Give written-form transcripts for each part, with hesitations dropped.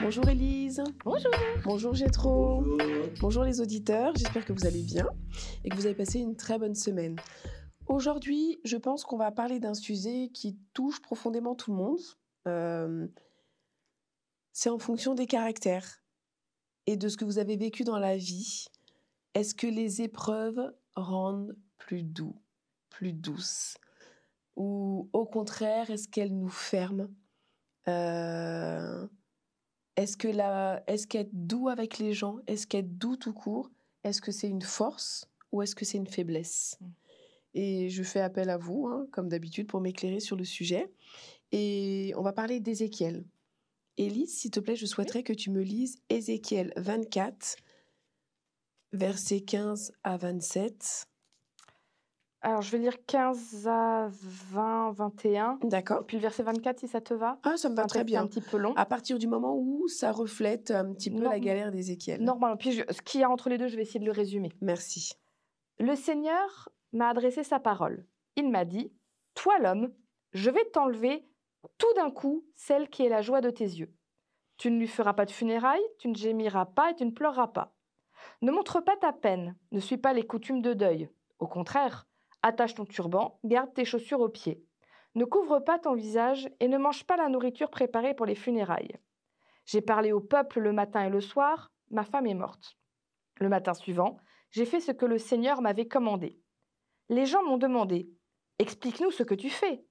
Bonjour Élise. Bonjour. Bonjour Gétro. Bonjour. Bonjour les auditeurs, j'espère que vous allez bien et que vous avez passé une très bonne semaine. Aujourd'hui, je pense qu'on va parler d'un sujet qui touche profondément tout le monde. C'est en fonction des caractères et de ce que vous avez vécu dans la vie. Est-ce que les épreuves rendent plus doux, plus douces? Ou au contraire, est-ce qu'elles nous ferment? Est-ce qu'être doux avec les gens, est-ce qu'être doux tout court, est-ce que c'est une force ou est-ce que c'est une faiblesse? Et je fais appel à vous, hein, comme d'habitude, pour m'éclairer sur le sujet. Et on va parler d'Ézéchiel. Élise, s'il te plaît, je souhaiterais que tu me lises Ézéchiel 24, versets 15 à 27. Alors, je vais lire 15 à 20, 21. D'accord. Puis le verset 24, si ça te va. Ah, ça me C'est va un très texte bien. un petit peu long. À partir du moment où ça reflète un petit peu la galère d'Ézéchiel. Normalement. Puis ce qu'il y a entre les deux, je vais essayer de le résumer. Merci. Le Seigneur m'a adressé sa parole. Il m'a dit, « Toi l'homme, je vais t'enlever tout d'un coup celle qui est la joie de tes yeux. Tu ne lui feras pas de funérailles, tu ne gémiras pas et tu ne pleureras pas. Ne montre pas ta peine, ne suis pas les coutumes de deuil. Au contraire, attache ton turban, garde tes chaussures aux pieds. Ne couvre pas ton visage et ne mange pas la nourriture préparée pour les funérailles. J'ai parlé au peuple le matin et le soir, ma femme est morte. Le matin suivant, j'ai fait ce que le Seigneur m'avait commandé. Les gens m'ont demandé, « Explique-nous ce que tu fais. »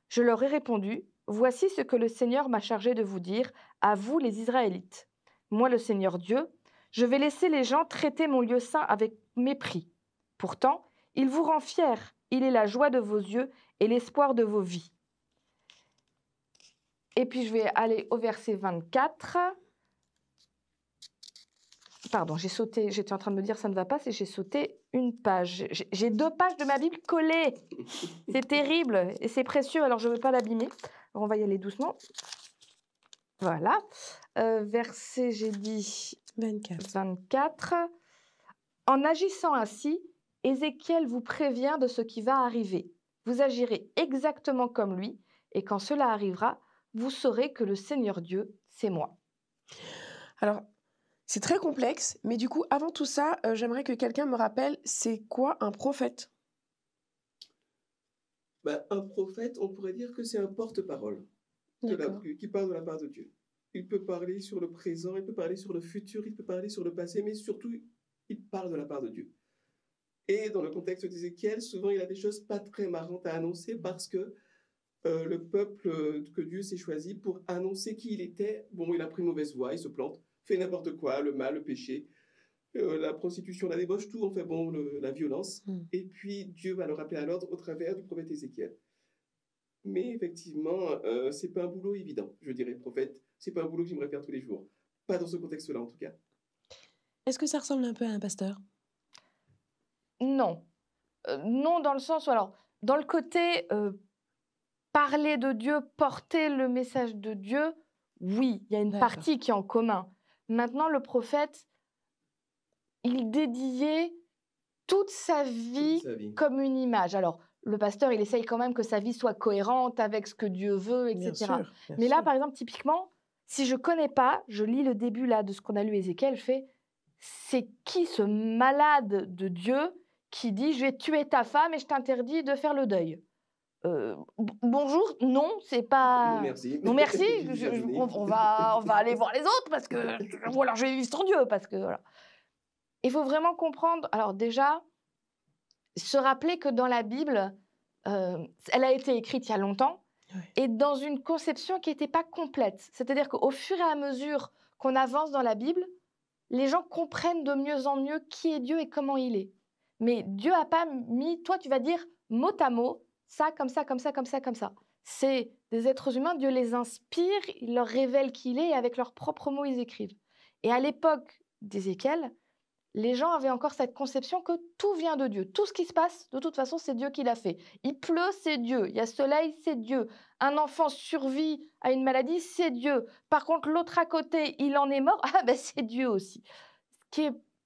Je leur ai répondu, « Voici ce que le Seigneur m'a chargé de vous dire, à vous les Israélites. Moi, le Seigneur Dieu, je vais laisser les gens traiter mon lieu saint avec mépris. Pourtant, il vous rend fiers, il est la joie de vos yeux et l'espoir de vos vies. » Et puis je vais aller au verset 24. Pardon, j'ai sauté, j'étais en train de me dire ça ne va pas, c'est j'ai sauté une page. J'ai 2 pages de ma Bible collées. C'est terrible et c'est précieux, alors je ne veux pas l'abîmer. On va y aller doucement. Voilà. Verset, j'ai dit 24. En agissant ainsi, Ézéchiel vous prévient de ce qui va arriver. Vous agirez exactement comme lui, et quand cela arrivera, vous saurez que le Seigneur Dieu, c'est moi. Alors, c'est très complexe, mais du coup, avant tout ça, j'aimerais que quelqu'un me rappelle, c'est quoi un prophète? Un prophète, on pourrait dire que c'est un porte-parole qui parle de la part de Dieu. Il peut parler sur le présent, il peut parler sur le futur, il peut parler sur le passé, mais surtout, il parle de la part de Dieu. Et dans le contexte d'Ézéchiel, souvent, il a des choses pas très marrantes à annoncer parce que le peuple que Dieu s'est choisi pour annoncer qui il était, bon, il a pris mauvaise voie, il se plante, fait n'importe quoi, le mal, le péché, la prostitution, la débauche, tout, enfin bon, la violence. Et puis Dieu va le rappeler à l'ordre au travers du prophète Ézéchiel. Mais effectivement, c'est pas un boulot évident, je dirais, prophète. C'est pas un boulot que j'aimerais faire tous les jours. Pas dans ce contexte-là, en tout cas. Est-ce que ça ressemble un peu à un pasteur? Non. Non, dans le sens où, alors, dans le côté parler de Dieu, porter le message de Dieu, oui, il y a une partie qui est en commun. Maintenant, le prophète, il dédiait toute sa vie comme une image. Alors, le pasteur, il essaye quand même que sa vie soit cohérente avec ce que Dieu veut, etc. Mais là, par exemple, typiquement, si je ne connais pas, je lis le début là de ce qu'on a lu Ézéchiel, je fais, c'est qui ce malade de Dieu qui dit « je vais tuer ta femme et je t'interdis de faire le deuil ». Bonjour, non, c'est pas... Non, merci. Non, merci, on va aller voir les autres parce que... Ou alors je vais vivre sans Dieu parce que... Voilà. Il faut vraiment comprendre, alors déjà, se rappeler que dans la Bible, elle a été écrite il y a longtemps et dans une conception qui n'était pas complète. C'est-à-dire qu'au fur et à mesure qu'on avance dans la Bible, les gens comprennent de mieux en mieux qui est Dieu et comment il est. Mais Dieu n'a pas mis, toi tu vas dire mot à mot, ça, comme ça, comme ça, comme ça, comme ça. C'est des êtres humains, Dieu les inspire, il leur révèle qui il est et avec leurs propres mots, ils écrivent. Et à l'époque d'Ézéchiel, les gens avaient encore cette conception que tout vient de Dieu. Tout ce qui se passe, de toute façon, c'est Dieu qui l'a fait. Il pleut, c'est Dieu. Il y a soleil, c'est Dieu. Un enfant survit à une maladie, c'est Dieu. Par contre, l'autre à côté, il en est mort, ah ben c'est Dieu aussi.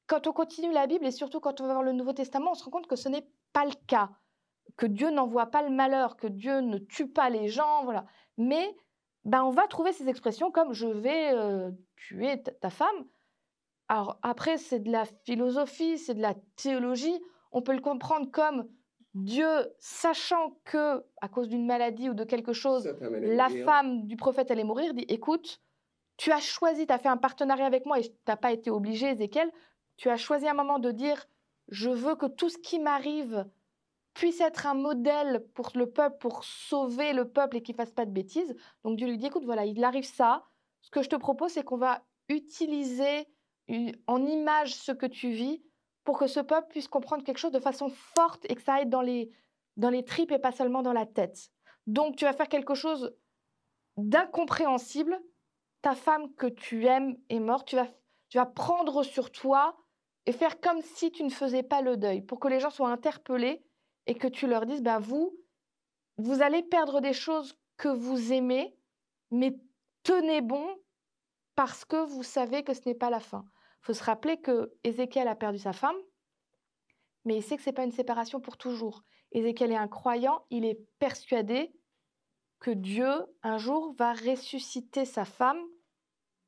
Quand on continue la Bible et surtout quand on va voir le Nouveau Testament, on se rend compte que ce n'est pas le cas. Que Dieu n'envoie pas le malheur, que Dieu ne tue pas les gens, voilà. Mais ben, on va trouver ces expressions comme « je vais tuer ta femme ». Alors après, c'est de la philosophie, c'est de la théologie. On peut le comprendre comme Dieu, sachant que, à cause d'une maladie ou de quelque chose, la femme du prophète allait mourir, dit « Écoute, tu as choisi, tu as fait un partenariat avec moi et tu n'as pas été obligé, Ézéchiel, tu as choisi un moment de dire « Je veux que tout ce qui m'arrive puisse être un modèle pour le peuple, pour sauver le peuple et qu'il ne fasse pas de bêtises. » Donc Dieu lui dit « Écoute, voilà, il arrive ça. Ce que je te propose, c'est qu'on va utiliser en image ce que tu vis pour que ce peuple puisse comprendre quelque chose de façon forte et que ça aille dans les tripes et pas seulement dans la tête. Donc, tu vas faire quelque chose d'incompréhensible. Ta femme que tu aimes est morte. Tu vas prendre sur toi et faire comme si tu ne faisais pas le deuil pour que les gens soient interpellés et que tu leur dises, ben vous allez perdre des choses que vous aimez, mais tenez bon parce que vous savez que ce n'est pas la fin. » Il faut se rappeler que Ézéchiel a perdu sa femme, mais il sait que ce n'est pas une séparation pour toujours. Ézéchiel est un croyant, il est persuadé que Dieu, un jour, va ressusciter sa femme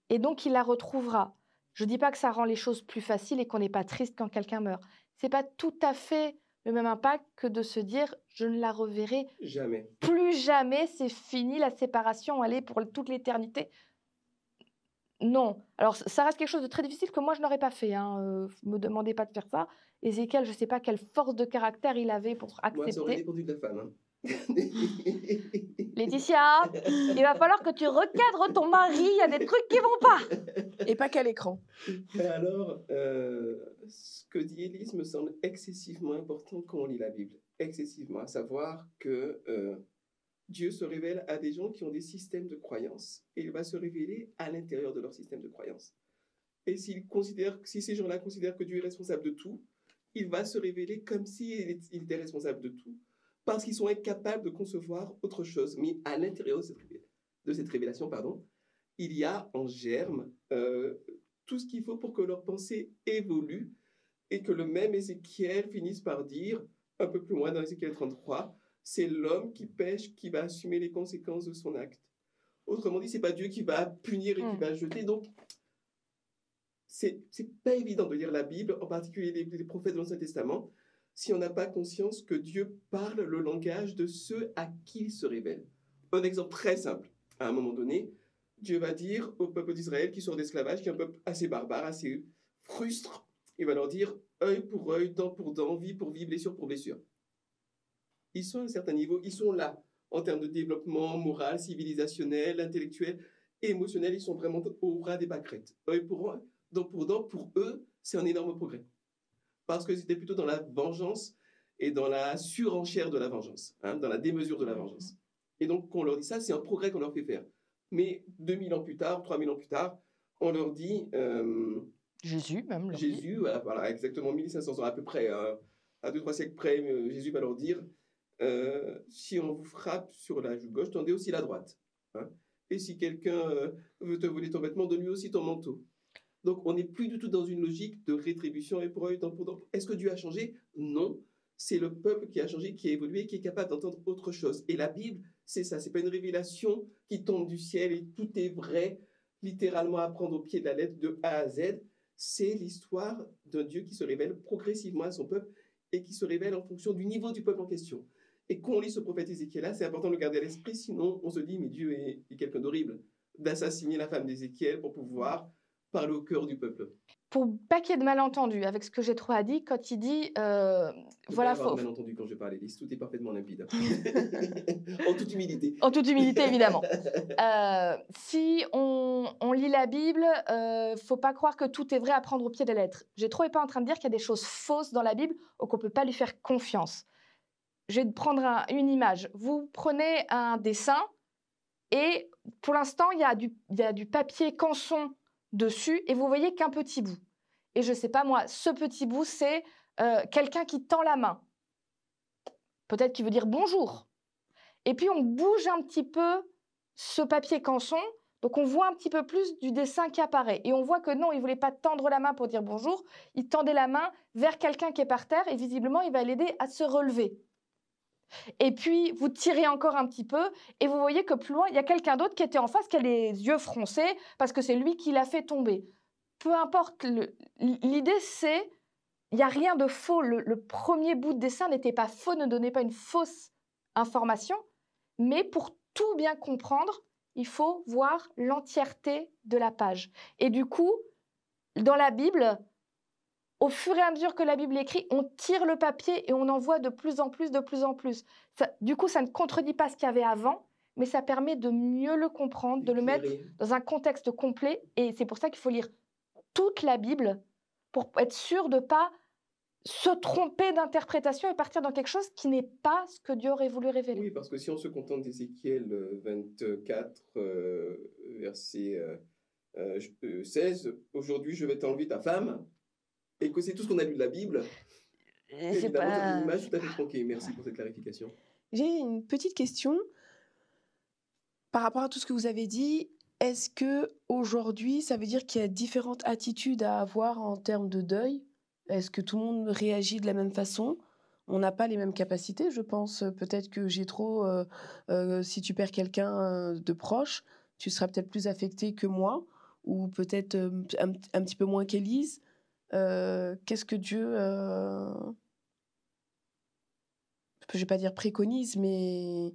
et donc il la retrouvera. Je ne dis pas que ça rend les choses plus faciles et qu'on n'est pas triste quand quelqu'un meurt. Ce n'est pas tout à fait le même impact que de se dire « je ne la reverrai jamais. Plus jamais, c'est fini, la séparation, elle est pour toute l'éternité ». Non. Alors, ça reste quelque chose de très difficile que moi, je n'aurais pas fait. Me demandez pas de faire ça. Ézéchiel, je ne sais pas quelle force de caractère il avait pour accepter. Moi, ça aurait dépendu de la femme. Hein. Laetitia, il va falloir que tu recadres ton mari. Il y a des trucs qui vont pas. Et pas qu'à l'écran. Alors, ce que dit Élise me semble excessivement important quand on lit la Bible. Excessivement. À savoir que Dieu se révèle à des gens qui ont des systèmes de croyances et il va se révéler à l'intérieur de leur système de croyances. Et si ces gens-là considèrent que Dieu est responsable de tout, il va se révéler comme s'il était responsable de tout, parce qu'ils sont incapables de concevoir autre chose. Mais à l'intérieur de cette révélation, il y a en germe tout ce qu'il faut pour que leur pensée évolue et que le même Ézéchiel finisse par dire, un peu plus loin dans Ézéchiel 33, c'est l'homme qui pêche qui va assumer les conséquences de son acte. Autrement dit, ce n'est pas Dieu qui va punir et qui va jeter. Donc, c'est pas évident de lire la Bible, en particulier les prophètes de l'Ancien Testament, si on n'a pas conscience que Dieu parle le langage de ceux à qui il se révèle. Un exemple très simple. À un moment donné, Dieu va dire au peuple d'Israël qui sort d'esclavage, qui est un peuple assez barbare, assez frustre, il va leur dire œil pour œil, dent pour dent, vie pour vie, blessure pour blessure. Ils sont à un certain niveau, ils sont là, en termes de développement moral, civilisationnel, intellectuel, émotionnel, ils sont vraiment au ras des pâquerettes. Œil pour œil, dent, pour eux, c'est un énorme progrès. Parce que c'était plutôt dans la vengeance et dans la surenchère de la vengeance, dans la démesure de la vengeance. Et donc, quand on leur dit ça, c'est un progrès qu'on leur fait faire. Mais 2000 ans plus tard, 3000 ans plus tard, on leur dit... Jésus, même. Jésus, voilà, exactement 1500 ans à peu près, à 2-3 siècles près, Jésus va leur dire, si on vous frappe sur la joue gauche, tendez aussi la droite. Et si quelqu'un veut te voler ton vêtement, donne-lui aussi ton manteau. Donc, on n'est plus du tout dans une logique de rétribution et pour œil, dent pour dent. Est-ce que Dieu a changé? Non. C'est le peuple qui a changé, qui a évolué, qui est capable d'entendre autre chose. Et la Bible, c'est ça. C'est pas une révélation qui tombe du ciel et tout est vrai, littéralement à prendre au pied de la lettre de A à Z. C'est l'histoire d'un Dieu qui se révèle progressivement à son peuple et qui se révèle en fonction du niveau du peuple en question. Et quand on lit ce prophète Ézéchiel-là, c'est important de le garder à l'esprit, sinon on se dit, mais Dieu est quelqu'un d'horrible, d'assassiner la femme d'Ézéchiel pour pouvoir parler au cœur du peuple. Pour pas qu'il y ait de malentendus avec ce que j'ai trop à dire, quand il dit... voilà, faut... malentendu quand je parle, Élise, tout est parfaitement limpide. En toute humilité. En toute humilité, évidemment. Si on lit la Bible, faut pas croire que tout est vrai à prendre au pied des lettres. J'ai trop pas en train de dire qu'il y a des choses fausses dans la Bible ou qu'on peut pas lui faire confiance. Je vais prendre une image. Vous prenez un dessin et pour l'instant, il y a du papier canson dessus et vous voyez qu'un petit bout. Et je sais pas moi, ce petit bout, c'est quelqu'un qui tend la main. Peut-être qu'il veut dire bonjour. Et puis on bouge un petit peu ce papier canson, donc on voit un petit peu plus du dessin qui apparaît. Et on voit que non, il voulait pas tendre la main pour dire bonjour, il tendait la main vers quelqu'un qui est par terre et visiblement il va l'aider à se relever. Et puis, vous tirez encore un petit peu et vous voyez que plus loin, il y a quelqu'un d'autre qui était en face, qui a les yeux froncés parce que c'est lui qui l'a fait tomber. Peu importe, l'idée c'est, il n'y a rien de faux. Le premier bout de dessin n'était pas faux, ne donnait pas une fausse information, mais pour tout bien comprendre, il faut voir l'entièreté de la page. Et du coup, dans la Bible, au fur et à mesure que la Bible écrit, on tire le papier et on en voit de plus en plus, de plus en plus. Du coup, ça ne contredit pas ce qu'il y avait avant, mais ça permet de mieux le comprendre, de le mettre dans un contexte complet. Et c'est pour ça qu'il faut lire toute la Bible pour être sûr de ne pas se tromper d'interprétation et partir dans quelque chose qui n'est pas ce que Dieu aurait voulu révéler. Oui, parce que si on se contente d'Ézéchiel 24, verset 16, aujourd'hui je vais t'enlever ta femme, et que c'est tout ce qu'on a lu de la Bible, évidemment, ça fait une image tout à fait tronquée. Merci pour cette clarification. J'ai une petite question par rapport à tout ce que vous avez dit. Est-ce que aujourd'hui, ça veut dire qu'il y a différentes attitudes à avoir en termes de deuil? Est-ce que tout le monde réagit de la même façon? On n'a pas les mêmes capacités, je pense. Peut-être que si tu perds quelqu'un de proche, tu seras peut-être plus affecté que moi, ou peut-être un petit peu moins qu'Élise. Qu'est-ce que Dieu, je vais pas dire préconise, mais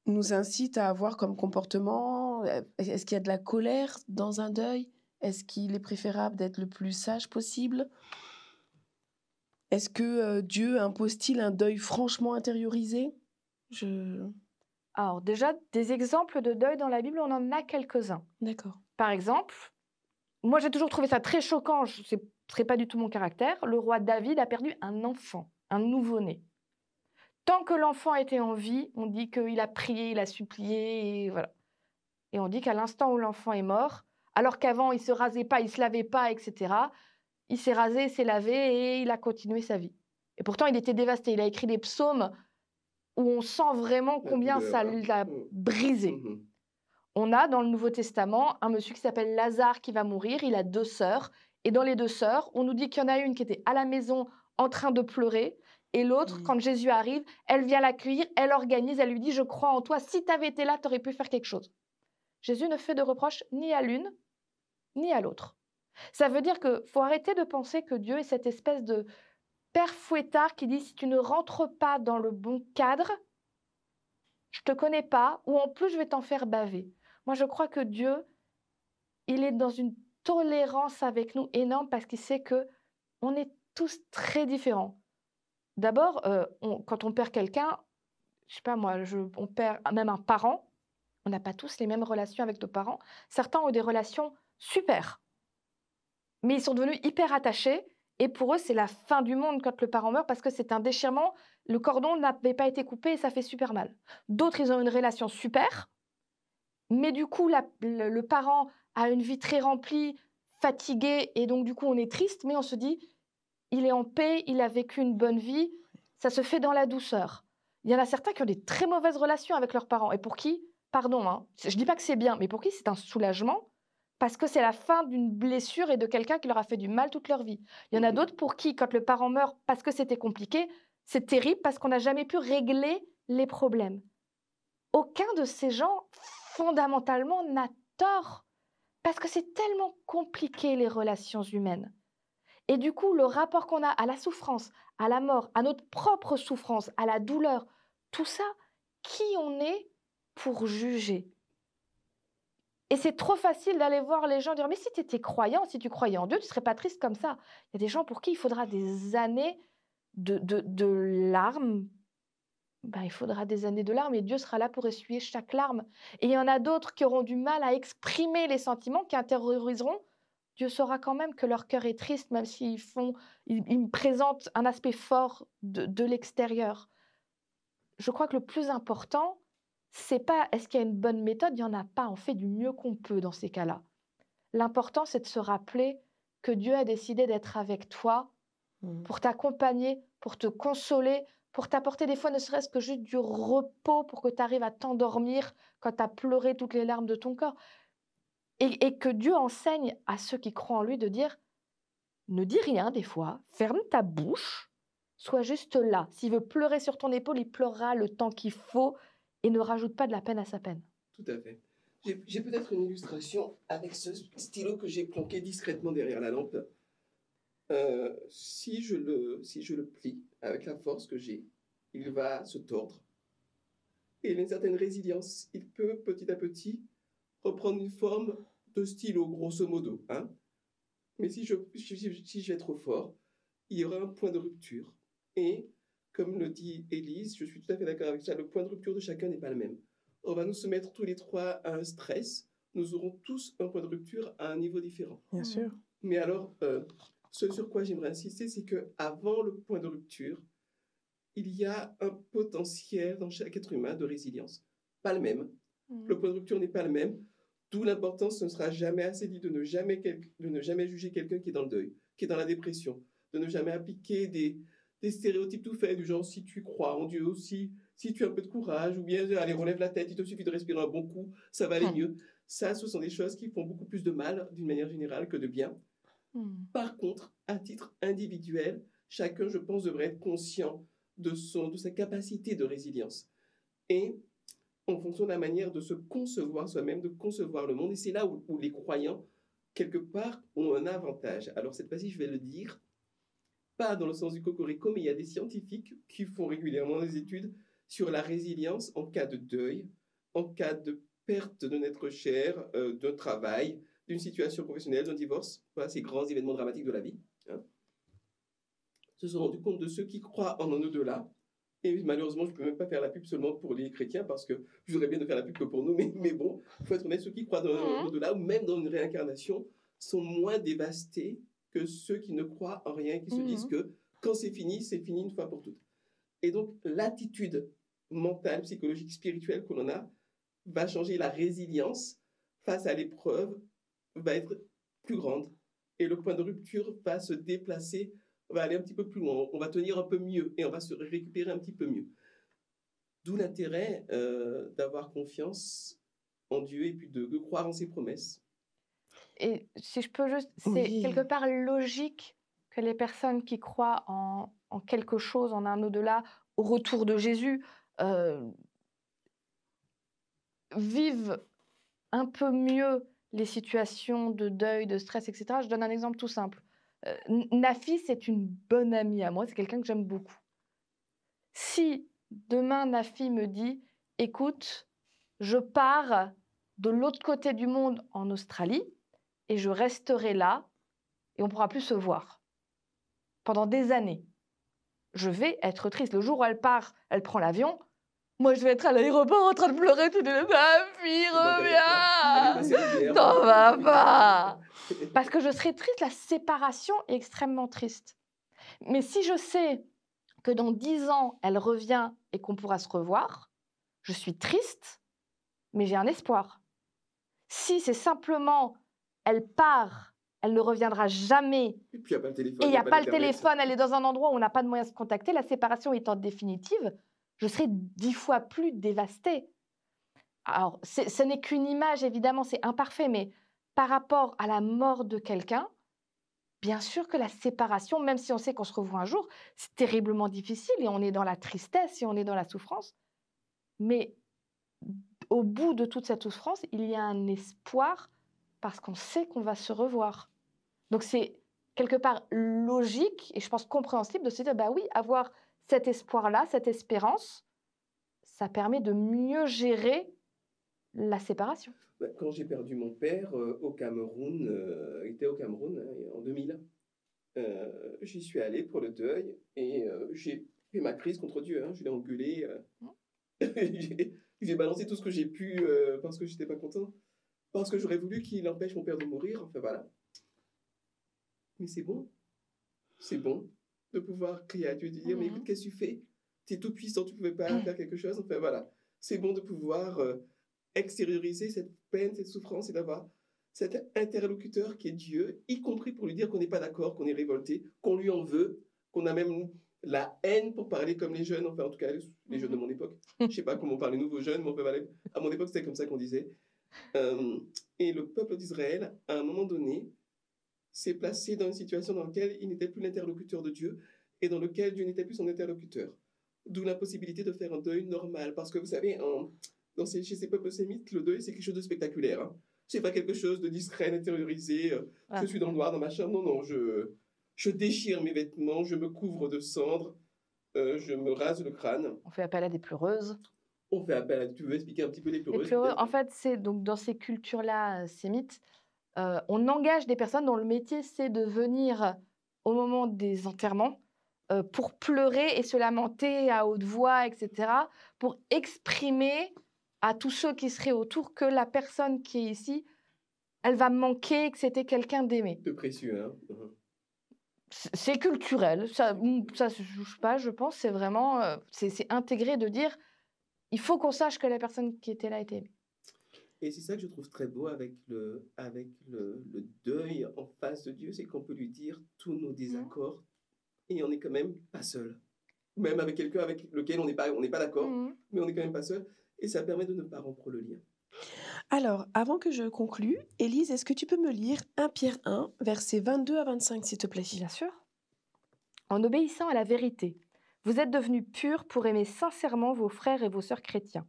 nous incite à avoir comme comportement? Est-ce qu'il y a de la colère dans un deuil? Est-ce qu'il est préférable d'être le plus sage possible? Est-ce que Dieu impose-t-il un deuil franchement intériorisé? Alors déjà, des exemples de deuil dans la Bible, on en a quelques-uns. D'accord. Par exemple, moi j'ai toujours trouvé ça très choquant, ce ne serait pas du tout mon caractère, le roi David a perdu un enfant, un nouveau-né. Tant que l'enfant était en vie, on dit qu'il a prié, il a supplié, et voilà. Et on dit qu'à l'instant où l'enfant est mort, alors qu'avant il ne se rasait pas, il ne se lavait pas, etc., il s'est rasé, il s'est lavé et il a continué sa vie. Et pourtant, il était dévasté. Il a écrit des psaumes où on sent vraiment combien ça l'a brisé. On a dans le Nouveau Testament un monsieur qui s'appelle Lazare qui va mourir. Il a 2 sœurs. Et dans les 2 sœurs, on nous dit qu'il y en a une qui était à la maison en train de pleurer. Et l'autre, quand Jésus arrive, elle vient l'accueillir, elle organise, elle lui dit « Je crois en toi, si tu avais été là, tu aurais pu faire quelque chose ». Jésus ne fait de reproche ni à l'une, ni à l'autre. Ça veut dire qu'il faut arrêter de penser que Dieu est cette espèce de père fouettard qui dit « Si tu ne rentres pas dans le bon cadre, je ne te connais pas, ou en plus je vais t'en faire baver ». Moi, je crois que Dieu, il est dans une tolérance avec nous énorme parce qu'il sait qu'on est tous très différents. D'abord, quand on perd quelqu'un, je sais pas moi, on perd même un parent, on n'a pas tous les mêmes relations avec nos parents. Certains ont des relations super, mais ils sont devenus hyper attachés et pour eux, c'est la fin du monde quand le parent meurt parce que c'est un déchirement, le cordon n'avait pas été coupé et ça fait super mal. D'autres, ils ont une relation super, mais du coup, le parent a une vie très remplie, fatigué, et donc du coup, on est triste, mais on se dit, il est en paix, il a vécu une bonne vie, ça se fait dans la douceur. Il y en a certains qui ont des très mauvaises relations avec leurs parents, et pour qui, pardon, hein, je ne dis pas que c'est bien, mais pour qui c'est un soulagement, parce que c'est la fin d'une blessure et de quelqu'un qui leur a fait du mal toute leur vie. Il y en a d'autres pour qui, quand le parent meurt parce que c'était compliqué, c'est terrible parce qu'on n'a jamais pu régler les problèmes. Aucun de ces gens, fondamentalement, n'a tort, parce que c'est tellement compliqué les relations humaines. Et du coup, le rapport qu'on a à la souffrance, à la mort, à notre propre souffrance, à la douleur, tout ça, qui on est pour juger? Et c'est trop facile d'aller voir les gens dire « Mais si tu étais croyant, si tu croyais en Dieu, tu ne serais pas triste comme ça. » Il y a des gens pour qui il faudra des années de larmes. Il faudra des années de larmes et Dieu sera là pour essuyer chaque larme. Et il y en a d'autres qui auront du mal à exprimer les sentiments, qui intérioriseront. Dieu saura quand même que leur cœur est triste, même s'ils me présentent un aspect fort de l'extérieur. Je crois que le plus important, c'est pas est-ce qu'il y a une bonne méthode, il n'y en a pas, on fait du mieux qu'on peut dans ces cas-là. L'important, c'est de se rappeler que Dieu a décidé d'être avec toi pour t'accompagner, pour te consoler, pour t'apporter des fois ne serait-ce que juste du repos pour que tu arrives à t'endormir quand tu as pleuré toutes les larmes de ton corps. Et que Dieu enseigne à ceux qui croient en lui de dire « Ne dis rien des fois, ferme ta bouche soit juste là. S'il veut pleurer sur ton épaule, il pleurera le temps qu'il faut et ne rajoute pas de la peine à sa peine. Tout à fait. J'ai peut-être une illustration avec ce stylo que j'ai planqué discrètement derrière la lampe. Si je le plie avec la force que j'ai, il va se tordre. Et il a une certaine résilience. Il peut petit à petit reprendre une forme de stylo, grosso modo. Hein. Mais si je vais trop fort, il y aura un point de rupture. Et, comme le dit Élise, je suis tout à fait d'accord avec ça, le point de rupture de chacun n'est pas le même. On va nous soumettre tous les trois à un stress. Nous aurons tous un point de rupture à un niveau différent. Bien sûr. Mais alors, ce sur quoi j'aimerais insister, c'est qu'avant le point de rupture, il y a un potentiel dans chaque être humain de résilience. Pas le même. Le point de rupture n'est pas le même. D'où l'importance, ce ne sera jamais assez dit de ne jamais juger quelqu'un qui est dans le deuil, qui est dans la dépression, de ne jamais appliquer des stéréotypes tout faits, du genre si tu crois en Dieu aussi, si tu as un peu de courage, ou bien allez, relève la tête, il te suffit de respirer un bon coup, ça va aller mieux. Ça, ce sont des choses qui font beaucoup plus de mal, d'une manière générale, que de bien. Par contre, à titre individuel, chacun, je pense, devrait être conscient de sa capacité de résilience. Et en fonction de la manière de se concevoir soi-même, de concevoir le monde. Et c'est là où les croyants, quelque part, ont un avantage. Alors cette fois-ci, je vais le dire, pas dans le sens du cocorico, mais il y a des scientifiques qui font régulièrement des études sur la résilience en cas de deuil, en cas de perte d'un être cher, d'un travail, d'une situation professionnelle, d'un divorce, voilà, ces grands événements dramatiques de la vie. Hein. Se sont rendus compte de ceux qui croient en un au-delà. Et malheureusement, je ne peux même pas faire la pub seulement pour les chrétiens parce que je voudrais bien de faire la pub que pour nous, mais bon, il faut être honnête, ceux qui croient dans un au-delà ou même dans une réincarnation sont moins dévastés que ceux qui ne croient en rien, qui se disent que quand c'est fini une fois pour toutes. Et donc, l'attitude mentale, psychologique, spirituelle que l'on a va changer. La résilience face à l'épreuve va être plus grande et le point de rupture va se déplacer, va aller un petit peu plus loin, on va tenir un peu mieux et on va se récupérer un petit peu mieux. D'où l'intérêt d'avoir confiance en Dieu et puis de croire en ses promesses. Et si je peux juste, c'est quelque part logique que les personnes qui croient en quelque chose, en un au-delà, au retour de Jésus, vivent un peu mieux les situations de deuil, de stress, etc. Je donne un exemple tout simple. Nafi, c'est une bonne amie à moi, c'est quelqu'un que j'aime beaucoup. Si demain Nafi me dit, écoute, je pars de l'autre côté du monde en Australie et je resterai là et on ne pourra plus se voir pendant des années, je vais être triste. Le jour où elle part, elle prend l'avion, moi je vais être à l'aéroport en train de pleurer tout de suite. Nafi, reviens, t'en vas pas. Parce que je serai triste, la séparation est extrêmement triste. Mais si je sais que dans 10 ans, elle revient et qu'on pourra se revoir, je suis triste, mais j'ai un espoir. Si c'est simplement, elle part, elle ne reviendra jamais, et puis il n'y a pas le téléphone, et il n'y a pas le téléphone, elle est dans un endroit où on n'a pas de moyen de se contacter, la séparation étant définitive, je serai 10 fois plus dévastée. Alors, ce n'est qu'une image, évidemment, c'est imparfait, mais par rapport à la mort de quelqu'un, bien sûr que la séparation, même si on sait qu'on se revoit un jour, c'est terriblement difficile et on est dans la tristesse et on est dans la souffrance. Mais au bout de toute cette souffrance, il y a un espoir parce qu'on sait qu'on va se revoir. Donc c'est quelque part logique et je pense compréhensible de se dire, bah oui, avoir cet espoir-là, cette espérance, ça permet de mieux gérer la séparation. Quand j'ai perdu mon père au Cameroun, il était au Cameroun en 2000, j'y suis allé pour le deuil et j'ai fait ma crise contre Dieu. Hein, je l'ai engueulé. J'ai balancé tout ce que j'ai pu parce que j'étais pas content. Parce que j'aurais voulu qu'il empêche mon père de mourir. Enfin voilà. Mais c'est bon. C'est bon de pouvoir crier à Dieu et de dire mais écoute, qu'est-ce que tu fais? Tu es tout puissant, tu ne pouvais pas faire quelque chose. Enfin voilà. C'est bon de pouvoir extérioriser cette peine, cette souffrance et d'avoir cet interlocuteur qui est Dieu, y compris pour lui dire qu'on n'est pas d'accord, qu'on est révolté, qu'on lui en veut, qu'on a même la haine pour parler comme les jeunes, enfin en tout cas les jeunes de mon époque. Je ne sais pas comment on parle les nouveaux jeunes, mais on peut parler, à mon époque c'était comme ça qu'on disait. Et le peuple d'Israël, à un moment donné, s'est placé dans une situation dans laquelle il n'était plus l'interlocuteur de Dieu, et dans lequel Dieu n'était plus son interlocuteur. D'où l'impossibilité de faire un deuil normal. Parce que vous savez, chez ces peuples sémites, le deuil, c'est quelque chose de spectaculaire. Hein. C'est pas quelque chose de discret, intériorisé. Je suis dans le noir dans ma chambre. Non, je déchire mes vêtements, je me couvre de cendres, je me rase le crâne. On fait appel à des pleureuses. On fait appel à... Tu veux expliquer un petit peu les pleureuses? En fait, c'est donc dans ces cultures-là sémites, on engage des personnes dont le métier, c'est de venir au moment des enterrements pour pleurer et se lamenter à haute voix, etc., pour exprimer à tous ceux qui seraient autour que la personne qui est ici, elle va manquer, que c'était quelqu'un d'aimé. De précieux, hein. C'est culturel, ça se juge pas, je pense, c'est vraiment, c'est intégré de dire, il faut qu'on sache que la personne qui était là était aimée. Et c'est ça que je trouve très beau avec le deuil en face de Dieu, c'est qu'on peut lui dire tous nos désaccords et on n'est quand même pas seul. Même avec quelqu'un avec lequel on n'est pas d'accord, mais on n'est quand même pas seul. Et ça permet de ne pas rompre le lien. Alors, avant que je conclue, Élise, est-ce que tu peux me lire 1 Pierre 1, versets 22 à 25, s'il te plaît? Bien sûr. En obéissant à la vérité, vous êtes devenus purs pour aimer sincèrement vos frères et vos sœurs chrétiens.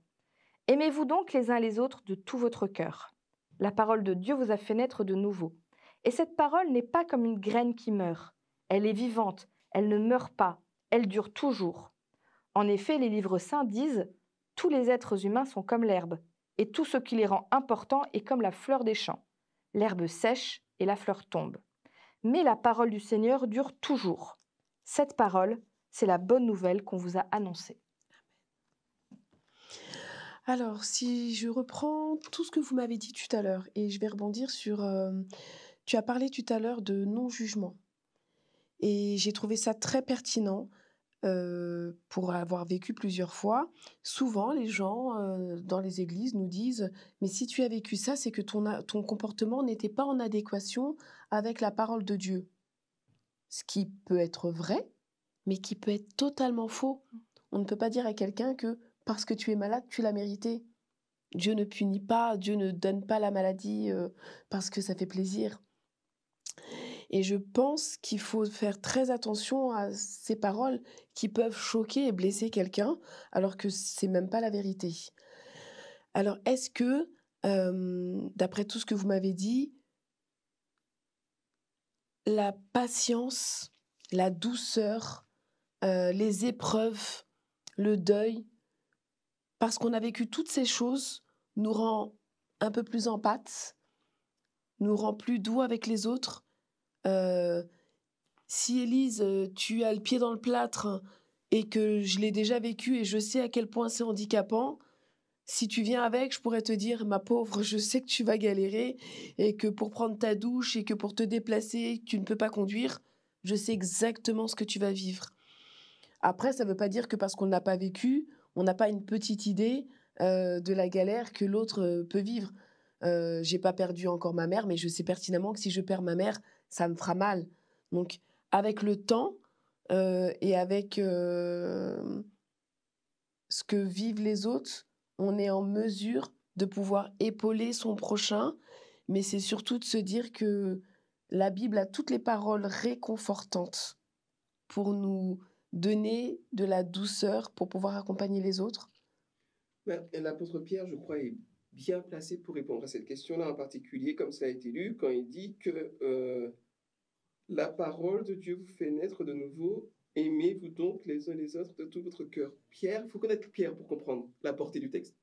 Aimez-vous donc les uns les autres de tout votre cœur. La parole de Dieu vous a fait naître de nouveau. Et cette parole n'est pas comme une graine qui meurt. Elle est vivante, elle ne meurt pas, elle dure toujours. En effet, les livres saints disent « Tous les êtres humains sont comme l'herbe, et tout ce qui les rend importants est comme la fleur des champs. L'herbe sèche et la fleur tombe. Mais la parole du Seigneur dure toujours. Cette parole, c'est la bonne nouvelle qu'on vous a annoncée. » Alors, si je reprends tout ce que vous m'avez dit tout à l'heure, et je vais rebondir sur... tu as parlé tout à l'heure de non-jugement. Et j'ai trouvé ça très pertinent pour avoir vécu plusieurs fois. Souvent, les gens dans les églises nous disent « Mais si tu as vécu ça, c'est que ton comportement n'était pas en adéquation avec la parole de Dieu. » Ce qui peut être vrai, mais qui peut être totalement faux. On ne peut pas dire à quelqu'un que parce que tu es malade, tu l'as mérité. Dieu ne punit pas, Dieu ne donne pas la maladie parce que ça fait plaisir. Et je pense qu'il faut faire très attention à ces paroles qui peuvent choquer et blesser quelqu'un, alors que c'est même pas la vérité. Alors, est-ce que, d'après tout ce que vous m'avez dit, la patience, la douceur, les épreuves, le deuil, parce qu'on a vécu toutes ces choses, nous rend un peu plus empathes, nous rend plus doux avec les autres. Si Élise, tu as le pied dans le plâtre et que je l'ai déjà vécu et je sais à quel point c'est handicapant, si tu viens avec, je pourrais te dire, ma pauvre, je sais que tu vas galérer et que pour prendre ta douche et que pour te déplacer, tu ne peux pas conduire. Je sais exactement ce que tu vas vivre. Après, ça ne veut pas dire que parce qu'on n'a pas vécu, on n'a pas une petite idée de la galère que l'autre peut vivre. J'ai pas perdu encore ma mère, mais je sais pertinemment que si je perds ma mère, ça me fera mal. Donc, avec le temps et avec ce que vivent les autres, on est en mesure de pouvoir épauler son prochain, mais c'est surtout de se dire que la Bible a toutes les paroles réconfortantes pour nous donner de la douceur pour pouvoir accompagner les autres. L'apôtre Pierre, je crois, est bien placé pour répondre à cette question-là en particulier, comme ça a été lu, quand il dit que la parole de Dieu vous fait naître de nouveau. Aimez-vous donc les uns les autres de tout votre cœur. Pierre, il faut connaître Pierre pour comprendre la portée du texte.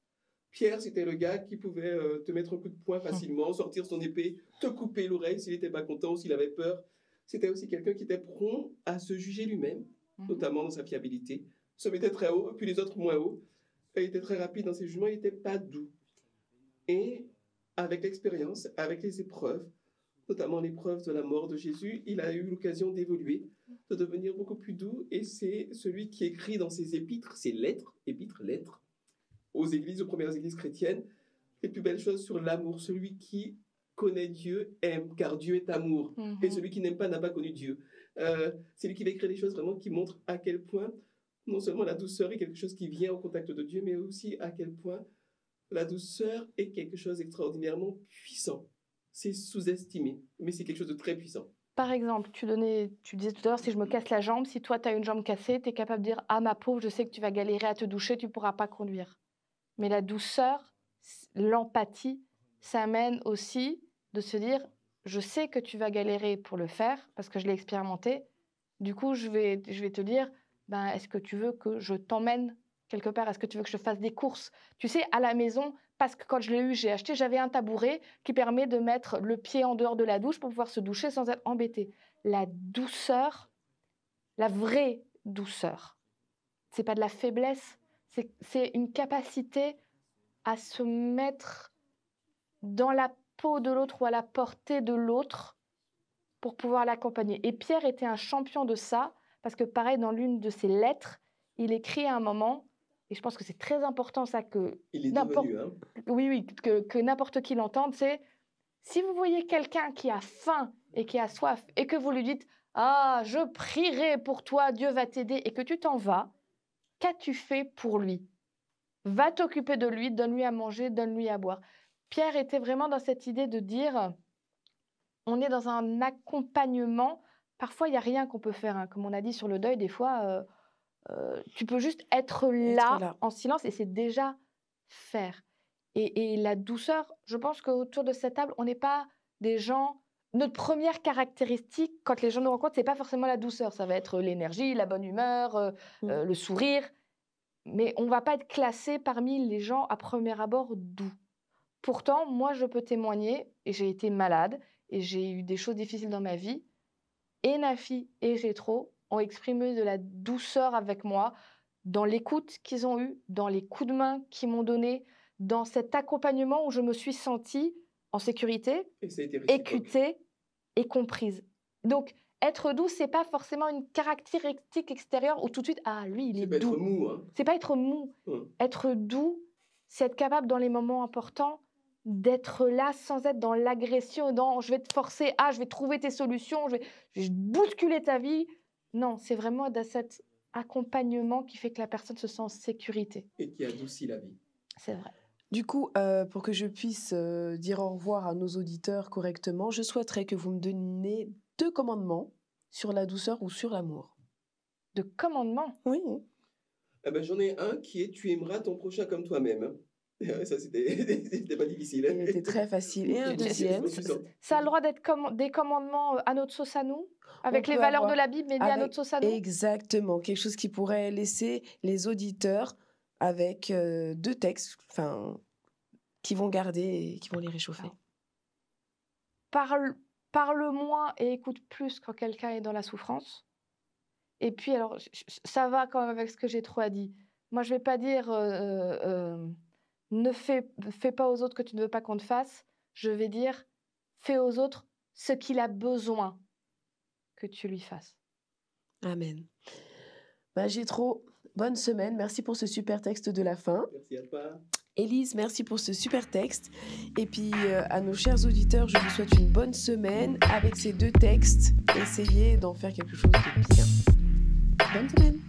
Pierre, c'était le gars qui pouvait te mettre un coup de poing facilement, sortir son épée, te couper l'oreille s'il n'était pas content ou s'il avait peur. C'était aussi quelqu'un qui était prompt à se juger lui-même, notamment dans sa fiabilité. Se mettait très haut, puis les autres moins haut. Il était très rapide dans ses jugements, il n'était pas doux. Et avec l'expérience, avec les épreuves, notamment l'épreuve de la mort de Jésus, il a eu l'occasion d'évoluer, de devenir beaucoup plus doux, et c'est celui qui écrit dans ses épîtres, ses lettres, aux églises, aux premières églises chrétiennes, les plus belles choses sur l'amour. Celui qui connaît Dieu aime, car Dieu est amour, et celui qui n'aime pas n'a pas connu Dieu. C'est lui qui va écrire des choses vraiment qui montrent à quel point, non seulement la douceur est quelque chose qui vient au contact de Dieu, mais aussi à quel point la douceur est quelque chose d'extraordinairement puissant. C'est sous-estimé, mais c'est quelque chose de très puissant. Par exemple, tu disais tout à l'heure, si je me casse la jambe, si toi, tu as une jambe cassée, tu es capable de dire « Ah, ma pauvre, je sais que tu vas galérer à te doucher, tu ne pourras pas conduire. » Mais la douceur, l'empathie, ça amène aussi de se dire « Je sais que tu vas galérer pour le faire, parce que je l'ai expérimenté. Du coup, je vais te dire ben, est-ce que tu veux que je t'emmène quelque part? Est-ce que tu veux que je fasse des courses ?» Tu sais, à la maison, parce que quand je l'ai eu, j'ai acheté, j'avais un tabouret qui permet de mettre le pied en dehors de la douche pour pouvoir se doucher sans être embêté. La douceur, la vraie douceur, c'est pas de la faiblesse, c'est une capacité à se mettre dans la peau de l'autre ou à la portée de l'autre pour pouvoir l'accompagner. Et Pierre était un champion de ça, parce que pareil, dans l'une de ses lettres, il écrit à un moment, et je pense que c'est très important ça que... Il est devenu, hein. Oui, que n'importe qui l'entende, c'est si vous voyez quelqu'un qui a faim et qui a soif, et que vous lui dites « Ah, je prierai pour toi, Dieu va t'aider », et que tu t'en vas, qu'as-tu fait pour lui? Va t'occuper de lui, donne-lui à manger, donne-lui à boire. Pierre était vraiment dans cette idée de dire, on est dans un accompagnement. Parfois, il n'y a rien qu'on peut faire. Hein. Comme on a dit sur le deuil, des fois, tu peux juste être là, en silence, et c'est déjà faire. Et la douceur, je pense qu'autour de cette table, on n'est pas des gens... Notre première caractéristique, quand les gens nous rencontrent, ce n'est pas forcément la douceur. Ça va être l'énergie, la bonne humeur, le sourire. Mais on ne va pas être classé parmi les gens à premier abord doux. Pourtant, moi, je peux témoigner, et j'ai été malade, et j'ai eu des choses difficiles dans ma vie, et Nafi et Jétro ont exprimé de la douceur avec moi, dans l'écoute qu'ils ont eue, dans les coups de main qu'ils m'ont donnés, dans cet accompagnement où je me suis sentie en sécurité, écoutée et comprise. Donc, être doux, c'est pas forcément une caractéristique extérieure où tout de suite, ah, lui, il est doux. C'est pas être mou. Hein. C'est pas être mou. Être doux, c'est être capable, dans les moments importants, d'être là sans être dans l'agression, dans je vais te forcer, je vais trouver tes solutions, je vais bousculer ta vie. Non, c'est vraiment dans cet accompagnement qui fait que la personne se sent en sécurité. Et qui adoucit la vie. C'est vrai. Du coup, pour que je puisse dire au revoir à nos auditeurs correctement, je souhaiterais que vous me donniez 2 commandements sur la douceur ou sur l'amour. De commandements? Oui. J'en ai un qui est « Tu aimeras ton prochain comme toi-même ». Ça, c'était pas difficile. Hein. C'était très facile. Et un deuxième. Ça a le droit d'être des commandements à notre sauce à nous, avec les valeurs de la Bible, mais à notre sauce à nous. Exactement. Quelque chose qui pourrait laisser les auditeurs avec 2 textes qui vont garder et qui vont les réchauffer. Parle moins et écoute plus quand quelqu'un est dans la souffrance. Et puis, alors, ça va quand même avec ce que j'ai trop dit. Moi, je ne vais pas dire ne fais pas aux autres que tu ne veux pas qu'on te fasse. Je vais dire fais aux autres ce qu'il a besoin que tu lui fasses. Amen. Jétro, bonne semaine. Merci pour ce super texte de la fin. Merci à toi. Élise, merci pour ce super texte. Et puis, à nos chers auditeurs, je vous souhaite une bonne semaine avec ces 2 textes. Essayez d'en faire quelque chose de bien. Bonne semaine.